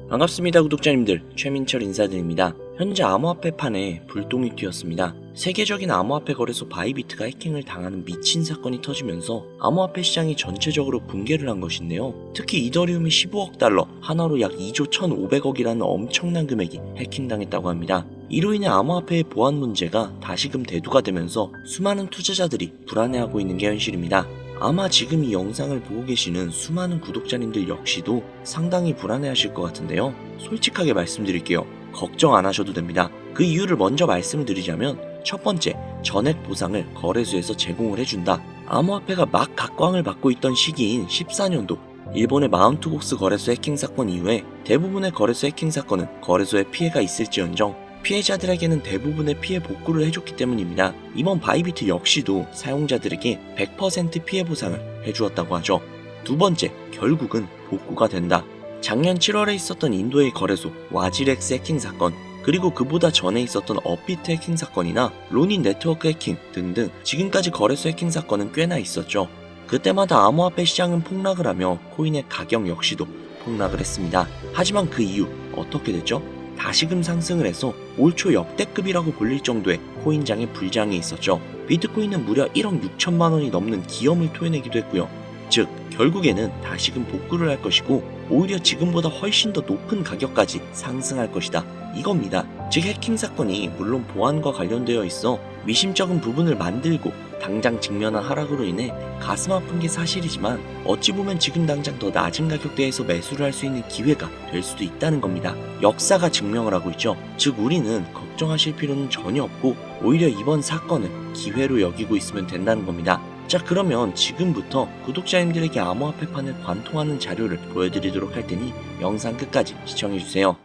반갑습니다 구독자님들, 최민철 인사드립니다. 현재 암호화폐판에 불똥이 튀었습니다. 세계적인 암호화폐 거래소 바이비트가 해킹을 당하는 미친 사건이 터지면서 암호화폐 시장이 전체적으로 붕괴를 한 것인데요. 특히 이더리움이 15억 달러, 하나로 약 2조 1,500억이라는 엄청난 금액이 해킹당했다고 합니다. 이로 인해 암호화폐의 보안 문제가 다시금 대두가 되면서 수많은 투자자들이 불안해하고 있는 게 현실입니다. 아마 지금 이 영상을 보고 계시는 수많은 구독자님들 역시도 상당히 불안해하실 것 같은데요. 솔직하게 말씀드릴게요. 걱정 안 하셔도 됩니다. 그 이유를 먼저 말씀을 드리자면, 첫 번째, 전액 보상을 거래소에서 제공을 해준다. 암호화폐가 막 각광을 받고 있던 시기인 14년도 일본의 마운트곡스 거래소 해킹 사건 이후에 대부분의 거래소 해킹 사건은 거래소에 피해가 있을지언정 피해자들에게는 대부분의 피해 복구를 해줬기 때문입니다. 이번 바이비트 역시도 사용자들에게 100% 피해 보상을 해주었다고 하죠. 두 번째, 결국은 복구가 된다. 작년 7월에 있었던 인도의 거래소 와지렉스 해킹 사건, 그리고 그보다 전에 있었던 업비트 해킹 사건이나 로닌 네트워크 해킹 등등 지금까지 거래소 해킹 사건은 꽤나 있었죠. 그때마다 암호화폐 시장은 폭락을 하며 코인의 가격 역시도 폭락을 했습니다. 하지만 그 이후 어떻게 됐죠? 다시금 상승을 해서 올 초 역대급이라고 불릴 정도의 코인장의 불장이 있었죠. 비트코인은 무려 1억 6천만 원이 넘는 기염을 토해내기도 했고요. 즉 결국에는 다시금 복구를 할 것이고 오히려 지금보다 훨씬 더 높은 가격까지 상승할 것이다, 이겁니다. 즉 해킹 사건이 물론 보안과 관련되어 있어 미심쩍은 부분을 만들고 당장 직면한 하락으로 인해 가슴 아픈 게 사실이지만, 어찌 보면 지금 당장 더 낮은 가격대에서 매수를 할 수 있는 기회가 될 수도 있다는 겁니다. 역사가 증명을 하고 있죠. 즉 우리는 걱정하실 필요는 전혀 없고 오히려 이번 사건을 기회로 여기고 있으면 된다는 겁니다. 자, 그러면 지금부터 구독자님들에게 암호화폐판을 관통하는 자료를 보여드리도록 할 테니 영상 끝까지 시청해주세요.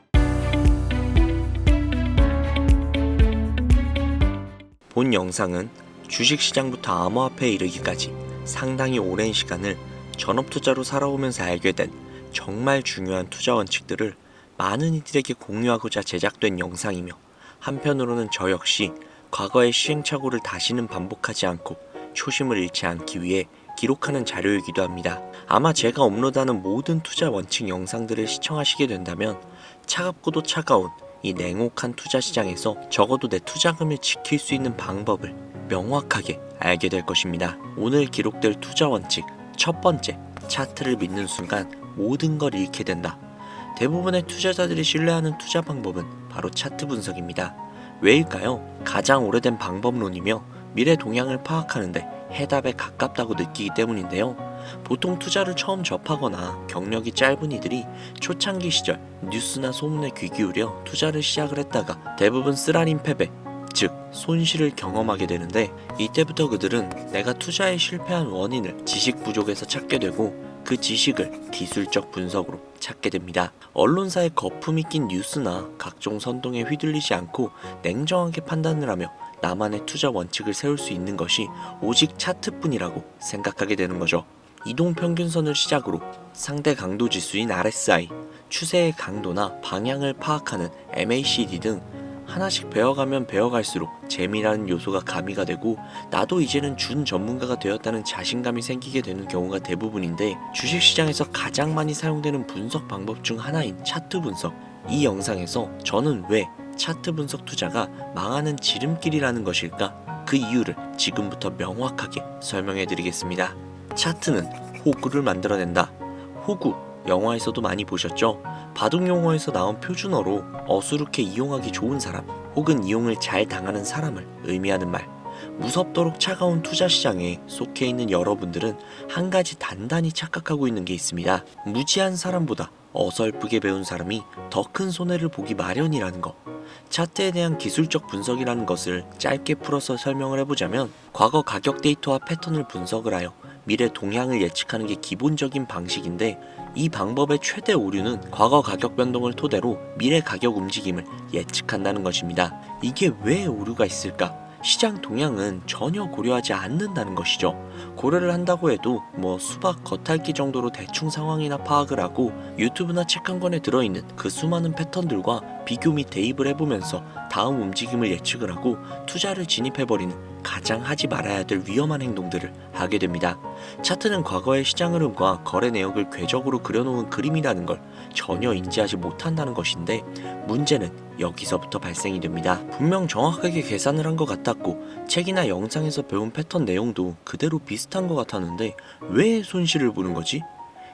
본 영상은 주식시장부터 암호화폐에 이르기까지 상당히 오랜 시간을 전업투자로 살아오면서 알게 된 정말 중요한 투자 원칙들을 많은 이들에게 공유하고자 제작된 영상이며, 한편으로는 저 역시 과거의 시행착오를 다시는 반복하지 않고 초심을 잃지 않기 위해 기록하는 자료이기도 합니다. 아마 제가 업로드하는 모든 투자 원칙 영상들을 시청하시게 된다면 차갑고도 차가운 이 냉혹한 투자 시장에서 적어도 내 투자금을 지킬 수 있는 방법을 명확하게 알게 될 것입니다. 오늘 기록될 투자 원칙 첫 번째, 차트를 믿는 순간 모든 걸 잃게 된다. 대부분의 투자자들이 신뢰하는 투자 방법은 바로 차트 분석입니다. 왜일까요? 가장 오래된 방법론이며 미래 동향을 파악하는데 해답에 가깝다고 느끼기 때문인데요. 보통 투자를 처음 접하거나 경력이 짧은 이들이 초창기 시절 뉴스나 소문에 귀 기울여 투자를 시작을 했다가 대부분 쓰라린 패배, 즉 손실을 경험하게 되는데, 이때부터 그들은 내가 투자에 실패한 원인을 지식 부족에서 찾게 되고 그 지식을 기술적 분석으로 찾게 됩니다. 언론사의 거품이 낀 뉴스나 각종 선동에 휘둘리지 않고 냉정하게 판단을 하며 나만의 투자 원칙을 세울 수 있는 것이 오직 차트뿐이라고 생각하게 되는 거죠. 이동평균선을 시작으로 상대 강도 지수인 RSI, 추세의 강도나 방향을 파악하는 MACD 등 하나씩 배워가면 배워갈수록 재미라는 요소가 가미가 되고 나도 이제는 준 전문가가 되었다는 자신감이 생기게 되는 경우가 대부분인데, 주식시장에서 가장 많이 사용되는 분석 방법 중 하나인 차트 분석, 이 영상에서 저는 왜 차트 분석 투자가 망하는 지름길이라는 것일까? 그 이유를 지금부터 명확하게 설명해 드리겠습니다. 차트는 호구를 만들어낸다. 호구, 영화에서도 많이 보셨죠? 바둑 용어에서 나온 표준어로 어수룩해 이용하기 좋은 사람 혹은 이용을 잘 당하는 사람을 의미하는 말. 무섭도록 차가운 투자 시장에 속해 있는 여러분들은 한 가지 단단히 착각하고 있는 게 있습니다. 무지한 사람보다 어설프게 배운 사람이 더 큰 손해를 보기 마련이라는 것. 차트에 대한 기술적 분석이라는 것을 짧게 풀어서 설명을 해보자면, 과거 가격 데이터와 패턴을 분석을 하여 미래 동향을 예측하는 게 기본적인 방식인데, 이 방법의 최대 오류는 과거 가격 변동을 토대로 미래 가격 움직임을 예측한다는 것입니다. 이게 왜 오류가 있을까? 시장 동향은 전혀 고려하지 않는다는 것이죠. 고려를 한다고 해도 수박 겉핥기 정도로 대충 상황이나 파악을 하고 유튜브나 책 한 권에 들어있는 그 수많은 패턴들과 비교 및 대입을 해보면서 다음 움직임을 예측을 하고 투자를 진입해버리는 가장 하지 말아야 될 위험한 행동들을 하게 됩니다. 차트는 과거의 시장 흐름과 거래 내역을 궤적으로 그려놓은 그림이라는 걸 전혀 인지하지 못한다는 것인데, 문제는 여기서부터 발생이 됩니다. 분명 정확하게 계산을 한 것 같았고 책이나 영상에서 배운 패턴 내용도 그대로 비슷한 것 같았는데 왜 손실을 보는 거지?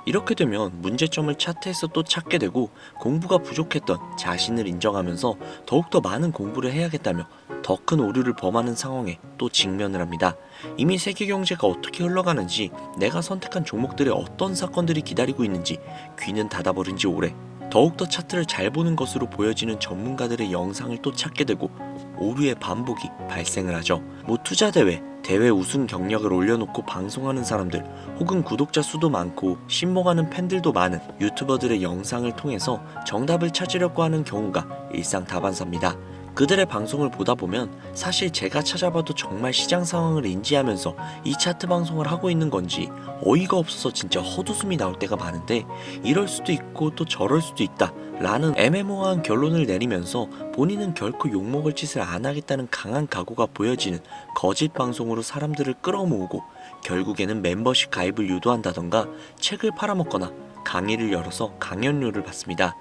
이렇게 되면 문제점을 차트에서 또 찾게 되고, 공부가 부족했던 자신을 인정하면서 더욱더 많은 공부를 해야겠다며 더 큰 오류를 범하는 상황에 또 직면을 합니다. 이미 세계 경제가 어떻게 흘러가는지, 내가 선택한 종목들의 어떤 사건들이 기다리고 있는지 귀는 닫아버린 지 오래. 더욱더 차트를 잘 보는 것으로 보여지는 전문가들의 영상을 또 찾게 되고 오류의 반복이 발생을 하죠. 투자 대회 우승 경력을 올려놓고 방송하는 사람들, 혹은 구독자 수도 많고 신봉하는 팬들도 많은 유튜버들의 영상을 통해서 정답을 찾으려고 하는 경우가 일상다반사입니다. 그들의 방송을 보다 보면 사실 제가 찾아봐도 정말 시장 상황을 인지하면서 이 차트 방송을 하고 있는 건지 어이가 없어서 진짜 헛웃음이 나올 때가 많은데, 이럴 수도 있고 또 저럴 수도 있다 라는 애매모호한 결론을 내리면서 본인은 결코 욕먹을 짓을 안 하겠다는 강한 각오가 보여지는 거짓 방송으로 사람들을 끌어모으고, 결국에는 멤버십 가입을 유도한다던가 책을 팔아먹거나 강의를 열어서 강연료를 받습니다.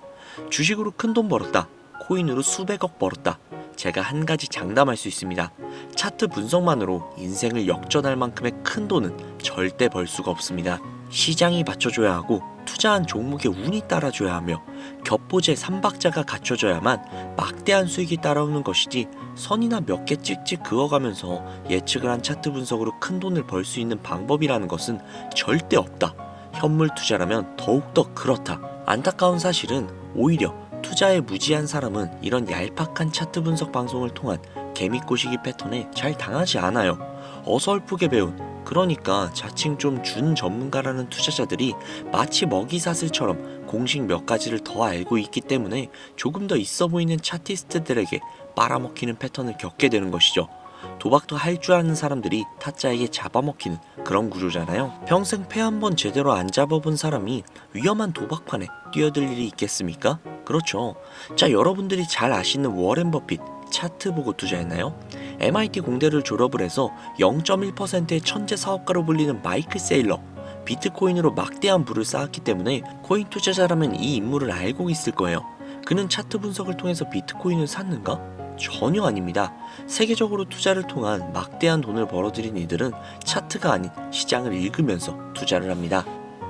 주식으로 큰돈 벌었다, 코인으로 수백억 벌었다. 제가 한 가지 장담할 수 있습니다. 차트 분석만으로 인생을 역전할 만큼의 큰 돈은 절대 벌 수가 없습니다. 시장이 받쳐줘야 하고 투자한 종목의 운이 따라줘야 하며 겹보제 3박자가 갖춰져야만 막대한 수익이 따라오는 것이지, 선이나 몇 개 찍찍 그어가면서 예측을 한 차트 분석으로 큰 돈을 벌 수 있는 방법이라는 것은 절대 없다. 현물 투자라면 더욱더 그렇다. 안타까운 사실은 오히려 투자에 무지한 사람은 이런 얄팍한 차트 분석 방송을 통한 개미꼬시기 패턴에 잘 당하지 않아요. 어설프게 배운, 그러니까 자칭 좀 준 전문가라는 투자자들이 마치 먹이사슬처럼 공식 몇 가지를 더 알고 있기 때문에 조금 더 있어 보이는 차티스트들에게 빨아먹히는 패턴을 겪게 되는 것이죠. 도박도 할 줄 아는 사람들이 타짜에게 잡아먹히는 그런 구조잖아요. 평생 패 한 번 제대로 안 잡아본 사람이 위험한 도박판에 뛰어들 일이 있겠습니까? 그렇죠. 자, 여러분들이 잘 아시는 워렌 버핏, 차트 보고 투자했나요? MIT 공대를 졸업을 해서 0.1%의 천재 사업가로 불리는 마이클 세일러, 비트코인으로 막대한 부를 쌓았기 때문에 코인 투자자라면 이 인물을 알고 있을 거예요. 그는 차트 분석을 통해서 비트코인을 샀는가? 전혀 아닙니다. 세계적으로 투자를 통한 막대한 돈을 벌어들인 이들은 차트가 아닌 시장을 읽으면서 투자를 합니다.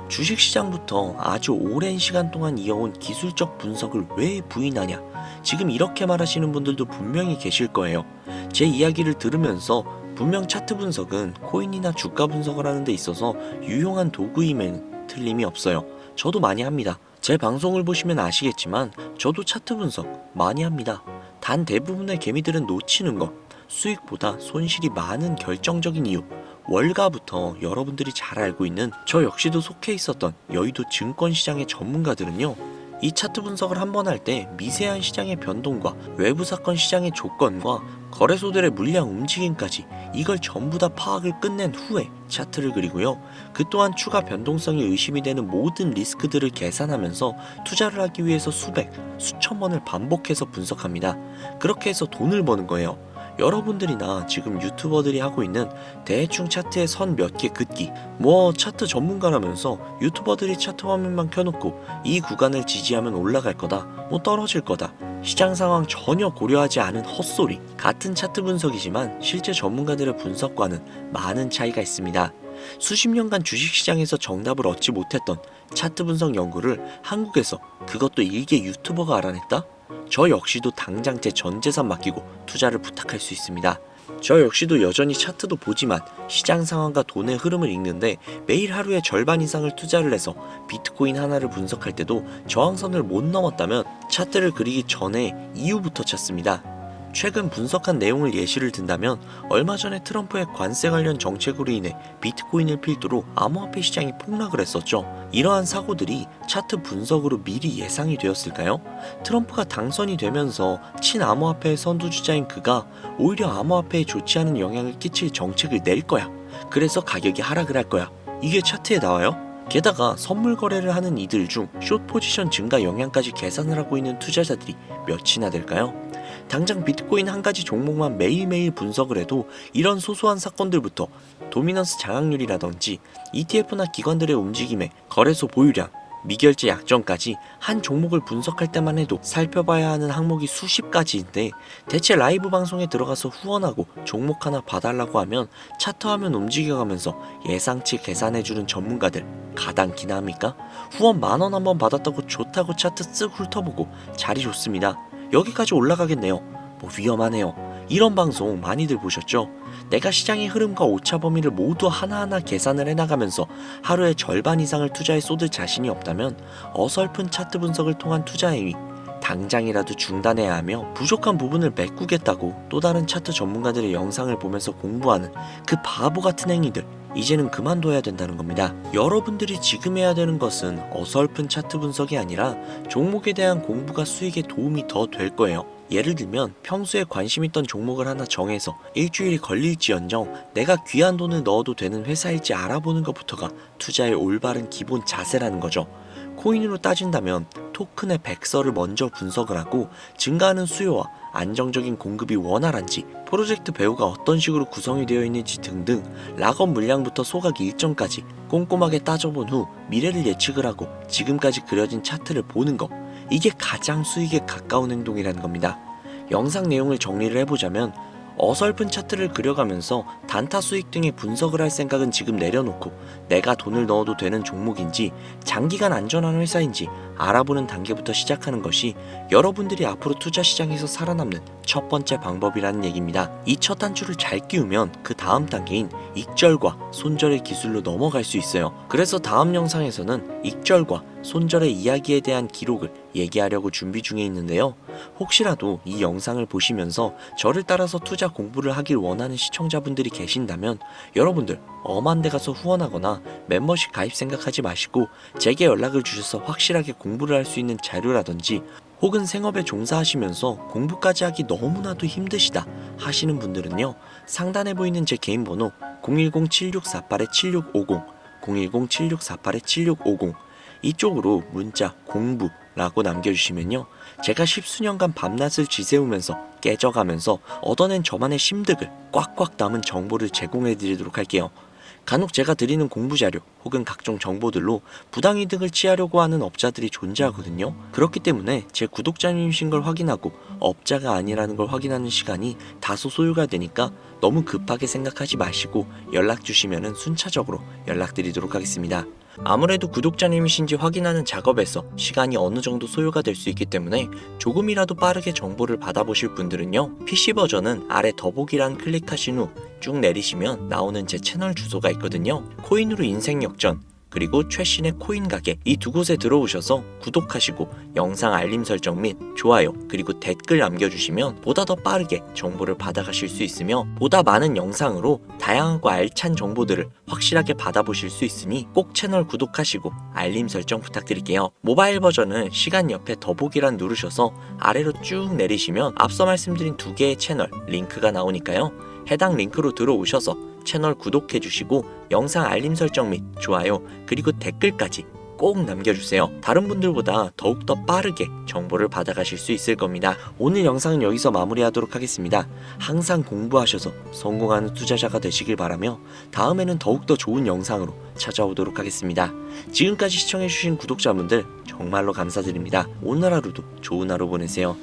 주식시장부터 아주 오랜 시간 동안 이어온 기술적 분석을 왜 부인하냐? 지금 이렇게 말하시는 분들도 분명히 계실 거예요. 제 이야기를 들으면서 분명 차트 분석은 코인이나 주가 분석을 하는 데 있어서 유용한 도구임에는 틀림이 없어요. 저도 많이 합니다. 제 방송을 보시면 아시겠지만 저도 차트 분석 많이 합니다. 단 대부분의 개미들은 놓치는 것, 수익보다 손실이 많은 결정적인 이유, 월가부터 여러분들이 잘 알고 있는 저 역시도 속해 있었던 여의도 증권시장의 전문가들은요, 이 차트 분석을 한번 할 때 미세한 시장의 변동과 외부 사건 시장의 조건과 거래소들의 물량 움직임까지 이걸 전부 다 파악을 끝낸 후에 차트를 그리고요, 그 또한 추가 변동성이 의심이 되는 모든 리스크들을 계산하면서 투자를 하기 위해서 수백, 수천 번을 반복해서 분석합니다. 그렇게 해서 돈을 버는 거예요. 여러분들이나 지금 유튜버들이 하고 있는 대충 차트에 선 몇 개 긋기, 차트 전문가라면서 유튜버들이 차트 화면만 켜놓고 이 구간을 지지하면 올라갈 거다, 떨어질 거다, 시장 상황 전혀 고려하지 않은 헛소리. 같은 차트 분석이지만 실제 전문가들의 분석과는 많은 차이가 있습니다. 수십 년간 주식시장에서 정답을 얻지 못했던 차트 분석 연구를 한국에서, 그것도 일개 유튜버가 알아냈다? 저 역시도 당장 제 전 재산 맡기고 투자를 부탁할 수 있습니다. 저 역시도 여전히 차트도 보지만 시장 상황과 돈의 흐름을 읽는데 매일 하루에 절반 이상을 투자를 해서 비트코인 하나를 분석할 때도 저항선을 못 넘었다면 차트를 그리기 전에 이유부터 찾습니다. 최근 분석한 내용을 예시를 든다면 얼마 전에 트럼프의 관세 관련 정책으로 인해 비트코인을 필두로 암호화폐 시장이 폭락을 했었죠. 이러한 사고들이 차트 분석으로 미리 예상이 되었을까요? 트럼프가 당선이 되면서 친암호화폐의 선두주자인 그가 오히려 암호화폐에 좋지 않은 영향을 끼칠 정책을 낼 거야. 그래서 가격이 하락을 할 거야. 이게 차트에 나와요? 게다가 선물 거래를 하는 이들 중 숏 포지션 증가 영향까지 계산을 하고 있는 투자자들이 몇이나 될까요? 당장 비트코인 한 가지 종목만 매일매일 분석을 해도 이런 소소한 사건들부터 도미넌스 장악률이라든지 ETF나 기관들의 움직임에 거래소 보유량, 미결제 약정까지 한 종목을 분석할 때만 해도 살펴봐야 하는 항목이 수십 가지인데, 대체 라이브 방송에 들어가서 후원하고 종목 하나 봐달라고 하면 차트화면 움직여가면서 예상치 계산해주는 전문가들 가당키나 합니까? 후원 10,000원 한번 받았다고 좋다고 차트 쓱 훑어보고 자리 좋습니다, 여기까지 올라가겠네요, 뭐 위험하네요, 이런 방송 많이들 보셨죠? 내가 시장의 흐름과 오차 범위를 모두 하나하나 계산을 해나가면서 하루에 절반 이상을 투자에 쏟을 자신이 없다면 어설픈 차트 분석을 통한 투자 행위 당장이라도 중단해야 하며, 부족한 부분을 메꾸겠다고 또 다른 차트 전문가들의 영상을 보면서 공부하는 그 바보 같은 행위들 이제는 그만둬야 된다는 겁니다. 여러분들이 지금 해야 되는 것은 어설픈 차트 분석이 아니라 종목에 대한 공부가 수익에 도움이 더 될 거예요. 예를 들면 평소에 관심 있던 종목을 하나 정해서 일주일이 걸릴지언정 내가 귀한 돈을 넣어도 되는 회사일지 알아보는 것부터가 투자의 올바른 기본 자세라는 거죠. 코인으로 따진다면 토큰의 백서를 먼저 분석을 하고 증가하는 수요와 안정적인 공급이 원활한지, 프로젝트 배후가 어떤 식으로 구성이 되어 있는지 등등 락업 물량부터 소각 일정까지 꼼꼼하게 따져본 후 미래를 예측을 하고 지금까지 그려진 차트를 보는 것, 이게 가장 수익에 가까운 행동이라는 겁니다. 영상 내용을 정리를 해보자면, 어설픈 차트를 그려가면서 단타 수익 등의 분석을 할 생각은 지금 내려놓고 내가 돈을 넣어도 되는 종목인지 장기간 안전한 회사인지 알아보는 단계부터 시작하는 것이 여러분들이 앞으로 투자 시장에서 살아남는 첫 번째 방법이라는 얘기입니다. 이 첫 단추를 잘 끼우면 그 다음 단계인 익절과 손절의 기술로 넘어갈 수 있어요. 그래서 다음 영상에서는 익절과 손절의 이야기에 대한 기록을 얘기하려고 준비 중에 있는데요. 혹시라도 이 영상을 보시면서 저를 따라서 투자 공부를 하길 원하는 시청자분들이 계신다면 여러분들 엄한 데 가서 후원하거나 멤버십 가입 생각하지 마시고 제게 연락을 주셔서 확실하게 공부를 할 수 있는 자료라든지, 혹은 생업에 종사하시면서 공부까지 하기 너무나도 힘드시다 하시는 분들은요, 상단에 보이는 제 개인 번호 010-7648-7650 010-7648-7650 이쪽으로 문자 공부라고 남겨주시면요, 제가 십수년간 밤낮을 지새우면서 깨져가면서 얻어낸 저만의 심득을 꽉꽉 담은 정보를 제공해드리도록 할게요. 간혹 제가 드리는 공부자료 혹은 각종 정보들로 부당이득을 취하려고 하는 업자들이 존재하거든요. 그렇기 때문에 제 구독자님이신 걸 확인하고 업자가 아니라는 걸 확인하는 시간이 다소 소요가 되니까 너무 급하게 생각하지 마시고 연락 주시면 순차적으로 연락드리도록 하겠습니다. 아무래도 구독자님이신지 확인하는 작업에서 시간이 어느 정도 소요가 될 수 있기 때문에 조금이라도 빠르게 정보를 받아보실 분들은요, PC 버전은 아래 더보기란 클릭하신 후 쭉 내리시면 나오는 제 채널 주소가 있거든요. 코인으로 인생 역전, 그리고 최신의 코인 가게, 이 두 곳에 들어오셔서 구독하시고 영상 알림 설정 및 좋아요 그리고 댓글 남겨주시면 보다 더 빠르게 정보를 받아가실 수 있으며, 보다 많은 영상으로 다양하고 알찬 정보들을 확실하게 받아보실 수 있으니 꼭 채널 구독하시고 알림 설정 부탁드릴게요. 모바일 버전은 시간 옆에 더보기란 누르셔서 아래로 쭉 내리시면 앞서 말씀드린 두 개의 채널 링크가 나오니까요, 해당 링크로 들어오셔서 채널 구독해주시고 영상 알림 설정 및 좋아요 그리고 댓글까지 꼭 남겨주세요. 다른 분들보다 더욱더 빠르게 정보를 받아가실 수 있을 겁니다. 오늘 영상은 여기서 마무리하도록 하겠습니다. 항상 공부하셔서 성공하는 투자자가 되시길 바라며 다음에는 더욱더 좋은 영상으로 찾아오도록 하겠습니다. 지금까지 시청해주신 구독자분들 정말로 감사드립니다. 오늘 하루도 좋은 하루 보내세요.